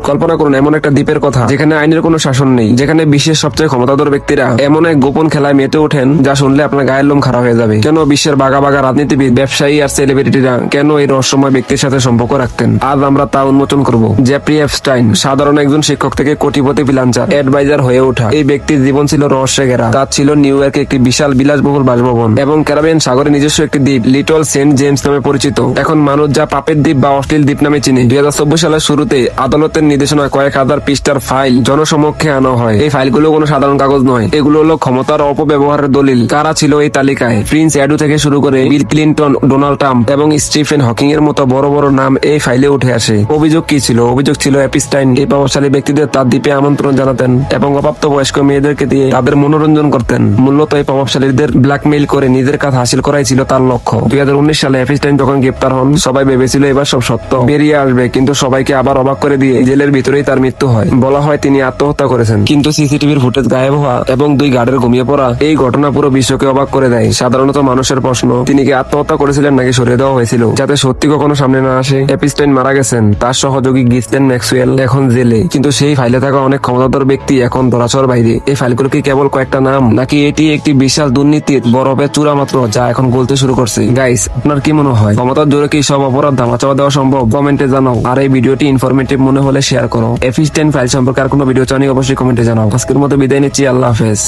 কল্পনা করুন এমন একটা দ্বীপের কথা যেখানে আইনের কোনো শাসন নেই, যেখানে বিশ্বের সবচেয়ে ক্ষমতাধর ব্যক্তিরা এমন এক গোপন খেলায় মেতে ওঠেন যা শুনলে আপনার গায়ের লোম খারাপ হয়ে যাবে। কেন বিশ্বের বাঘা বাঘা রাজনীতিবিদ, ব্যবসায়ী আর সেলিব্রিটিরা কেন এই রহস্যময় ব্যক্তির সাথে সম্পর্ক রাখতেন? আজ আমরা তা উন্মোচন করব। জেফ্রি এপস্টাইন সাধারণ একজন শিক্ষক থেকে কোটিপতি ফ্রিল্যান্সার অ্যাডভাইজার হয়ে ওঠা। এই ব্যক্তির জীবন ছিল রহস্যে ঘেরা। তার ছিল নিউ ইয়র্কে একটি বিশাল বিলাসবহুল বাসভবন এবং ক্যারিবিয়ান সাগরে নিজস্ব একটি দ্বীপ লিটল সেন্ট জেমস নামে পরিচিত। এখন মানুষ যা পাপের দ্বীপ বা অশ্লীল দ্বীপ নামে চিনে। 2024 সালের শুরুতে আদালতের নির্দেশনা কয়েক হাজার পৃষ্ঠার ফাইল জনসমক্ষে আনা হয়। এই ফাইলগুলো কোনো সাধারণ কাগজ নয়, এগুলো হলো ক্ষমতার অপব্যবহারের দলিল। কারা ছিল এই তালিকায়? প্রিন্স অ্যাডু থেকে শুরু করে বিল ক্লিনটন, ডোনাল্ড ট্রাম্প এবং স্টিফেন হকিং এর মতো বড় বড় নাম এই ফাইলে উঠে আসে। অভিযোগ কি ছিল? অভিযোগ ছিল এপস্টাইন এই প্রভাবশালী ব্যক্তিদের তার দ্বীপে আমন্ত্রণ জানাতেন এবং অপ্রাপ্ত বয়স্ক মেয়েদেরকে দিয়ে তাদের মনোরঞ্জন করতেন। মূলত এই প্রভাবশালীদের ব্ল্যাকমেইল করে নিজের কাজ হাসিল করাই ছিল তার লক্ষ্য। 2019 সালে এপস্টাইন যখন গ্রেপ্তার হন, সবাই ভেবেছিল এবার সব সত্য বেরিয়ে আসবে, কিন্তু সবাইকে আবার অবাক করে দিয়ে জেলের ভিতরেই তার মৃত্যু হয়। বলা হয় তিনি আত্মহত্যা করেছেন, কিন্তু সিসিটিভির ফুটেজ গায়েব হওয়া এবং 2 গার্ডের ঘুমিয়ে পড়া এই ঘটনা পুরো বিশ্বকে অবাক করে দেয়। সাধারণত মানুষের প্রশ্ন, তিনি কি আত্মহত্যা করেছিলেন নাকি সরিয়ে দেওয়া হয়েছিল? যাতে সত্যি কখনো সামনে না আসে। এপস্টাইন মারা গেছেন, তার সহযোগী গিসলেন ম্যাক্সওয়েল এখন জেলে, কিন্তু সেই ফাইলে থাকা অনেক ক্ষমতাধর ব্যক্তি এখন ধরাছোঁয়ার বাইরে। এই ফাইলগুলো কি কেবল কয়েকটা নাম, নাকি এটি একটি বিশাল দুর্নীতির বরফের চূড়া মাত্র যা এখন গলতে শুরু করছে? গাইস, আপনার কি মনে হয় ক্ষমতার জোরে কি সব অপরাধ ধামাচাপা দেওয়া সম্ভব? কমেন্টে জানাও। আর এই ভিডিওটি ইনফরমেটিভ মনে হলে শেয়ার করো। এপস্টাইন ফাইল সম্পর্কে আর কোনো ভিডিও চাও অবশ্যই কমেন্টে জানাও। আজকের মতো বিদায় নিচ্ছি, আল্লাহ হাফেজ।